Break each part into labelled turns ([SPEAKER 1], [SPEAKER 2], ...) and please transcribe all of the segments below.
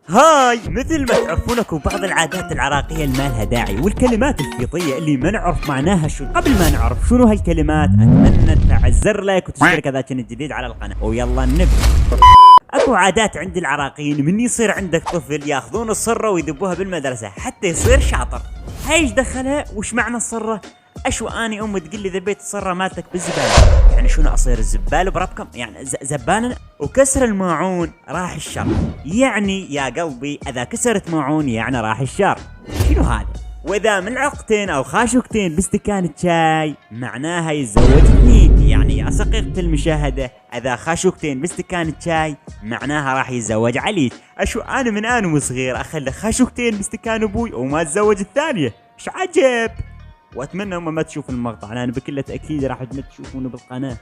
[SPEAKER 1] هاي، مثل ما تعرفون اكو بعض العادات العراقية اللي ما لها داعي، والكلمات الفيطية اللي ما نعرف معناها شو. قبل ما نعرف شنو هالكلمات اتمنى تفعل زر لايك وتشترك اذا كنت جديد على القناة، ويلا نبدأ. اكو عادات عند العراقيين من يصير عندك طفل ياخذون الصرة ويدبوها بالمدرسة حتى يصير شاطر. هاي ايش دخلها؟ وش معنى الصرة؟ اشو اني امي تقول لي ذبيت الصرة مالتك بالزبالة، يعني شنو اصير الزبال بربكم؟ يعني زبالة. وكسر الماعون راح الشر، يعني يا قلبي اذا كسرت ماعون يعني راح الشر. شنو هذا؟ واذا ملعقتين او خاشوقتين باستكان شاي معناها يتزوج اثنين. يعني يا صقيقة المشاهدة، اذا خاشوقتين باستكان شاي معناها راح يتزوج علي. اشو انا من انا وصغير اخلي خاشوقتين باستكان ابوي وما اتزوج الثانية. ايش عجب. واتمنى هم ما تشوف المقطع لان بكل تاكيد راح تشوفونه بالقناه.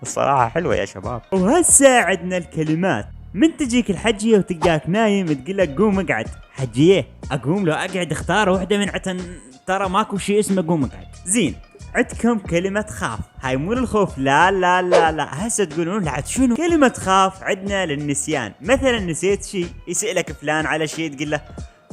[SPEAKER 1] الصراحه حلوه يا شباب. وهسه عندنا الكلمات. من تجيك الحجيه وتلقاك نايم تقول لك قوم اقعد. حجيه اقوم لو اقعد؟ اختار واحده من عتن، ترى ماكو شيء اسمه قوم اقعد. زين، عندكم كلمة خاف. هاي مو الخوف، لا لا لا لا. هسه تقولون لعد شنو كلمة خاف؟ عندنا للنسيان. مثلا نسيت شيء، يسألك فلان على شيء تقول له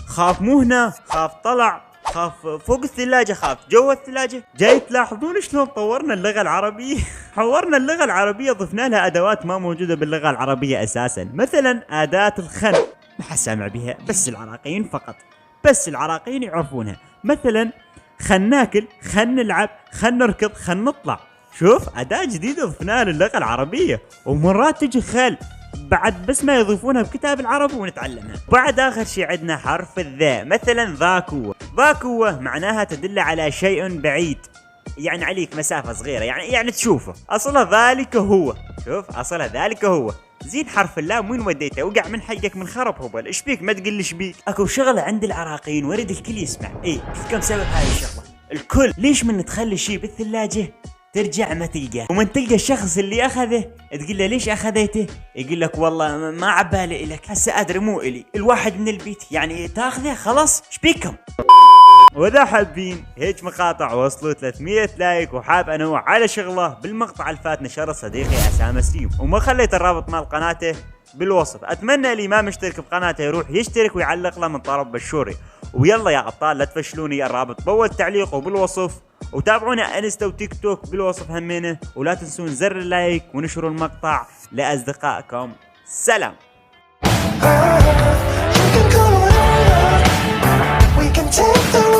[SPEAKER 1] خاف مو هنا، خاف طلع، خاف فوق الثلاجة، خاف جوا الثلاجة. جاي تلاحظون شلون طورنا اللغة العربية؟ حورنا اللغة العربية، ضفنا لها أدوات ما موجودة باللغة العربية أساسا. مثلا أداة الخن، ما حد سامع بها، بس العراقيين فقط، بس العراقيين يعرفونها. مثلا خن ناكل، خن نلعب، خن نركض، خن نطلع. شوف أداة جديدة ضفناها للغة العربية. ومرات تجي خل بعد بس ما يضيفونها بكتاب العربي ونتعلمها. بعد آخر شيء عندنا حرف الذا. مثلا ذاك هو. ذاك هو معناها تدل على شيء بعيد، يعني عليك مسافة صغيرة، يعني تشوفه. أصلها ذلك هو. شوف أصلها ذلك هو. زين حرف اللام وين وديته؟ وقع من حقك من خرب هبل. ايش بيك ما تقول ايش بيك؟ اكو شغلة عند العراقيين ورد الكل يسمع. شوف كم سبب هاي الشغلة. الكل ليش من تخلي شيء بالثلاجة ترجع ما تلقاه، ومن تلقى الشخص اللي اخذه تقول له ليش اخذيته؟ يقول لك والله ما عبالي الك، هسه ادري مو الي، الواحد من البيت، يعني تاخذه خلاص. ايش بيكم؟ واذا حابين هيك مقاطع وصلوا 300 لايك وحاب انوع على شغله بالمقطع الفات نشر صديقي اسامه سليم، وما خليت الرابط مال قناته بالوصف. اتمنى اللي ما مشترك بقناته يروح يشترك ويعلق له من طرف بشوري. ويلا يا ابطال لا تفشلوني، الرابط باول تعليق وبالوصف، وتابعونا انستا وتيك توك بالوصف همينه، ولا تنسون زر اللايك ونشروا المقطع لاصدقائكم. سلام.
[SPEAKER 2] We can take the